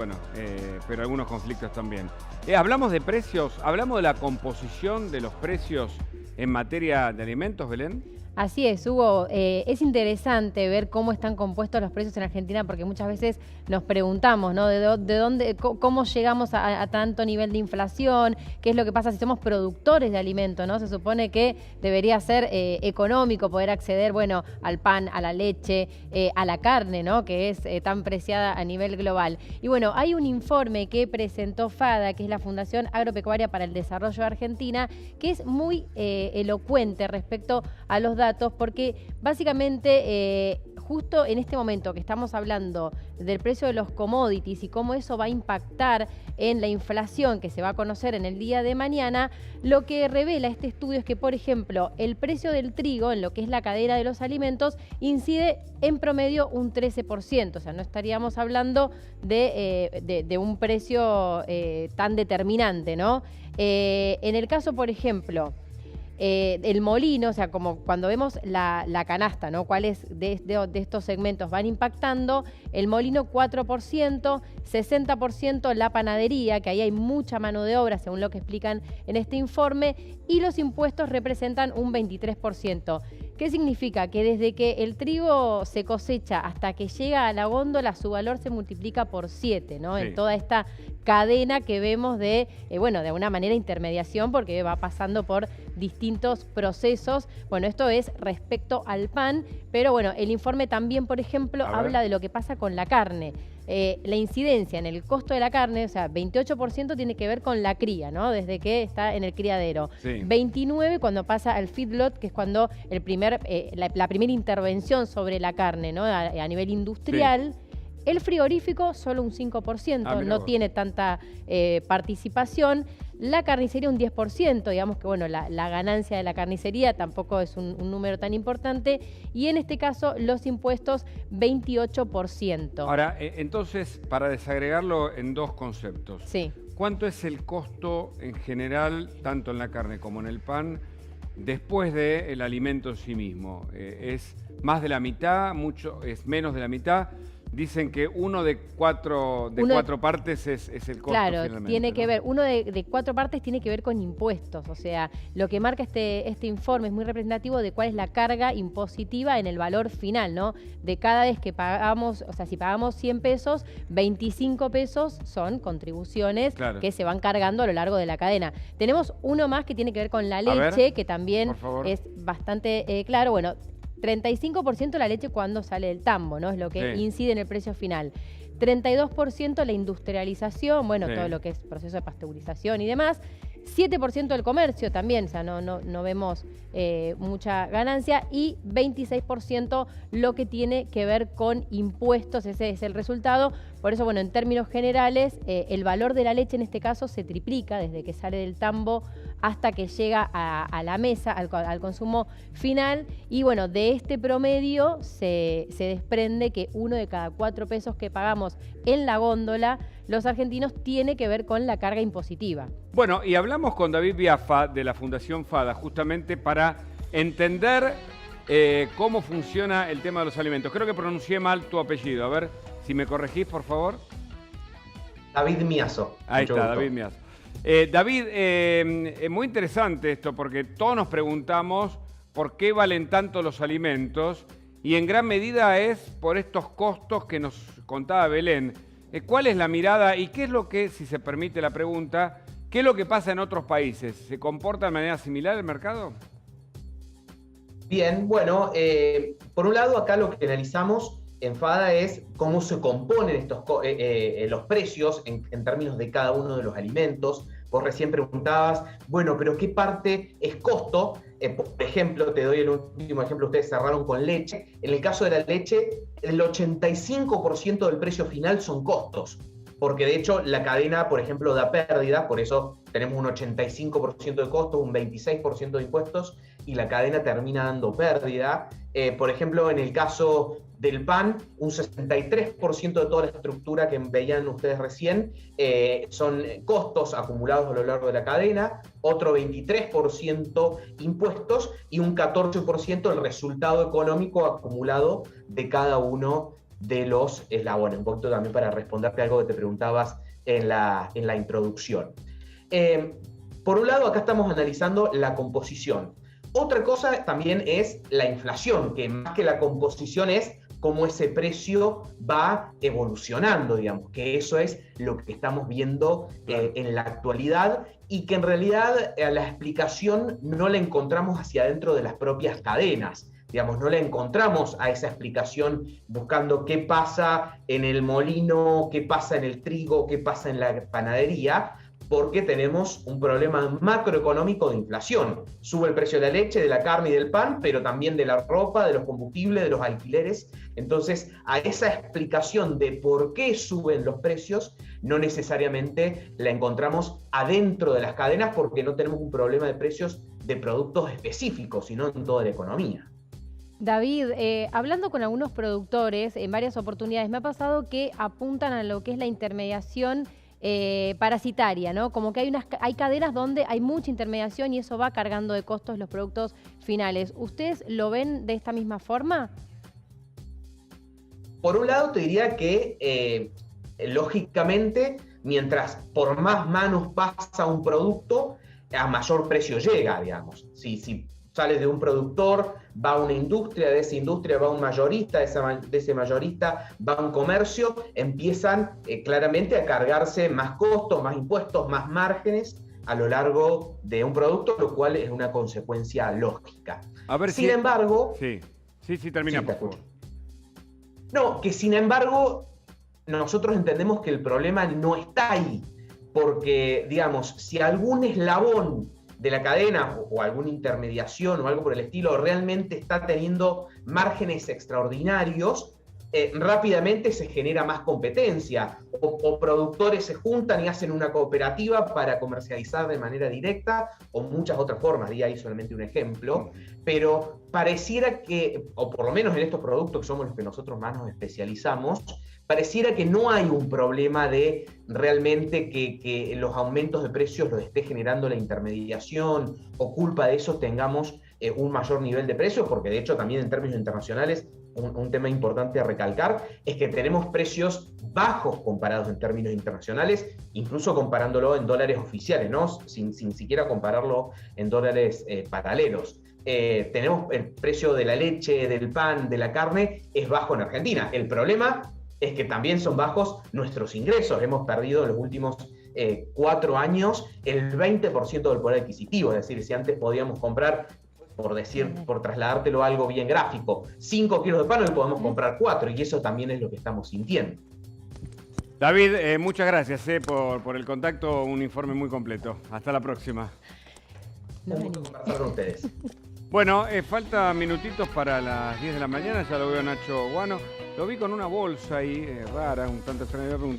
Bueno, pero algunos conflictos también. Hablamos de precios, hablamos de la composición de los precios en materia de alimentos, Belén. Así es, Hugo. Es interesante ver cómo están compuestos los precios en Argentina, porque muchas veces nos preguntamos, ¿no? De dónde, cómo llegamos a tanto nivel de inflación, qué es lo que pasa si somos productores de alimentos, ¿no? Se supone que debería ser económico poder acceder, bueno, al pan, a la leche, a la carne, ¿no? Que es tan preciada a nivel global. Y bueno, hay un informe que presentó FADA, que es la Fundación Agropecuaria para el Desarrollo de Argentina, que es muy elocuente respecto a los datos, porque básicamente justo en este momento que estamos hablando del precio de los commodities y cómo eso va a impactar en la inflación que se va a conocer en el día de mañana, lo que revela este estudio es que, por ejemplo, el precio del trigo en lo que es la cadena de los alimentos incide en promedio un 13%, o sea, no estaríamos hablando de un precio tan determinante, ¿no? En el caso, por ejemplo, el molino, o sea, como cuando vemos la canasta, ¿no? Cuáles de estos segmentos van impactando, el molino 4%, 60% la panadería, que ahí hay mucha mano de obra, según lo que explican en este informe, y los impuestos representan un 23%. ¿Qué significa? Que desde que el trigo se cosecha hasta que llega a la góndola, su valor se multiplica por 7, ¿no? Sí. En toda esta cadena que vemos de, bueno, de alguna manera intermediación, porque va pasando por distintos procesos. Bueno, esto es respecto al pan, pero bueno, el informe también, por ejemplo, habla de lo que pasa con la carne. La incidencia en el costo de la carne, o sea, 28% tiene que ver con la cría, ¿no? Desde que está en el criadero. Sí. 29% cuando pasa al feedlot, que es cuando la primera intervención sobre la carne, ¿no? A nivel industrial. Sí. El frigorífico, solo un 5%, no tiene tanta participación. La carnicería un 10%, digamos que bueno, la ganancia de la carnicería tampoco es un número tan importante. Y en este caso, los impuestos, 28%. Ahora, entonces, para desagregarlo en dos conceptos. Sí. ¿Cuánto es el costo en general, tanto en la carne como en el pan, después del alimento en sí mismo? ¿Es más de la mitad? ¿Es menos de la mitad? Dicen que uno de cuatro partes es el costo. Claro, finalmente, tiene ¿no? que ver, uno de 4 partes tiene que ver con impuestos, o sea, lo que marca este informe es muy representativo de cuál es la carga impositiva en el valor final, ¿no? De cada vez que pagamos, o sea, si pagamos 100 pesos, 25 pesos son contribuciones que se van cargando a lo largo de la cadena. Tenemos uno más que tiene que ver con la leche, que también es bastante claro, bueno, 35% la leche cuando sale del tambo, ¿no? Es lo que incide en el precio final. 32% la industrialización, bueno, todo lo que es proceso de pasteurización y demás. 7% del comercio también, o sea, no vemos mucha ganancia. Y 26% lo que tiene que ver con impuestos, ese es el resultado. Por eso, bueno, en términos generales, el valor de la leche en este caso se triplica desde que sale del tambo hasta que llega a la mesa, al consumo final. Y bueno, de este promedio se desprende que 1 de cada 4 pesos que pagamos en la góndola, los argentinos, tiene que ver con la carga impositiva. Bueno, y hablamos con David Biaffa de la Fundación FADA justamente para entender cómo funciona el tema de los alimentos. Creo que pronuncié mal tu apellido. A ver, si me corregís, por favor. David Miazo. Ahí está, David Miazo. David, es muy interesante esto porque todos nos preguntamos por qué valen tanto los alimentos y en gran medida es por estos costos que nos contaba Belén. ¿Cuál es la mirada y qué es lo que, si se permite la pregunta, qué es lo que pasa en otros países? ¿Se comporta de manera similar el mercado? Bien, bueno, por un lado acá lo que analizamos en FADA es cómo se componen los precios en términos de cada uno de los alimentos. Vos recién preguntabas, bueno, pero ¿qué parte es costo? Por ejemplo, te doy el último ejemplo, ustedes cerraron con leche. En el caso de la leche, el 85% del precio final son costos, porque de hecho la cadena, por ejemplo, da pérdidas, por eso tenemos un 85% de costos, un 26% de impuestos, y la cadena termina dando pérdida. Por ejemplo, en el caso del pan, un 63% de toda la estructura que veían ustedes recién son costos acumulados a lo largo de la cadena, otro 23% impuestos y un 14% el resultado económico acumulado de cada uno de los eslabones. Un poquito también para responderte algo que te preguntabas en la introducción. Por un lado, acá estamos analizando la composición. Otra cosa también es la inflación, que más que la composición es cómo ese precio va evolucionando, digamos, que eso es lo que estamos viendo en la actualidad y que en realidad la explicación no la encontramos hacia adentro de las propias cadenas. Digamos, no la encontramos a esa explicación buscando qué pasa en el molino, qué pasa en el trigo, qué pasa en la panadería, porque tenemos un problema macroeconómico de inflación. Sube el precio de la leche, de la carne y del pan, pero también de la ropa, de los combustibles, de los alquileres. Entonces, a esa explicación de por qué suben los precios, no necesariamente la encontramos adentro de las cadenas, porque no tenemos un problema de precios de productos específicos, sino en toda la economía. David, hablando con algunos productores en varias oportunidades, me ha pasado que apuntan a lo que es la intermediación parasitaria, ¿no? Como que hay cadenas donde hay mucha intermediación y eso va cargando de costos los productos finales. ¿Ustedes lo ven de esta misma forma? Por un lado, te diría que, lógicamente, mientras por más manos pasa un producto, a mayor precio llega, digamos. Si sales de un productor, va a una industria, de esa industria va un mayorista, de ese mayorista va a un comercio, empiezan claramente a cargarse más costos, más impuestos, más márgenes a lo largo de un producto, lo cual es una consecuencia lógica. A ver, sin embargo... Sí, termina, por favor. No, que sin embargo, nosotros entendemos que el problema no está ahí, porque, digamos, si algún eslabón de la cadena o alguna intermediación o algo por el estilo realmente está teniendo márgenes extraordinarios, rápidamente se genera más competencia o productores se juntan y hacen una cooperativa para comercializar de manera directa o muchas otras formas, di ahí solamente un ejemplo, pero pareciera que, o por lo menos en estos productos que somos los que nosotros más nos especializamos, pareciera que no hay un problema de realmente que los aumentos de precios los esté generando la intermediación o culpa de eso tengamos un mayor nivel de precios, porque de hecho también en términos internacionales un tema importante a recalcar es que tenemos precios bajos comparados en términos internacionales, incluso comparándolo en dólares oficiales, ¿no? sin siquiera compararlo en dólares paralelos. Tenemos el precio de la leche, del pan, de la carne, es bajo en Argentina. El problema es que también son bajos nuestros ingresos. Hemos perdido en los últimos 4 años el 20% del poder adquisitivo. Es decir, si antes podíamos comprar, por trasladártelo a algo bien gráfico, 5 kilos de pan, hoy podemos comprar 4, y eso también es lo que estamos sintiendo. David, muchas gracias por el contacto, un informe muy completo. Hasta la próxima. Un gusto conversar con ustedes. Bueno, falta minutitos para las 10 de la mañana, ya lo veo a Nacho Guano. Lo vi con una bolsa ahí rara, un tanto extraña.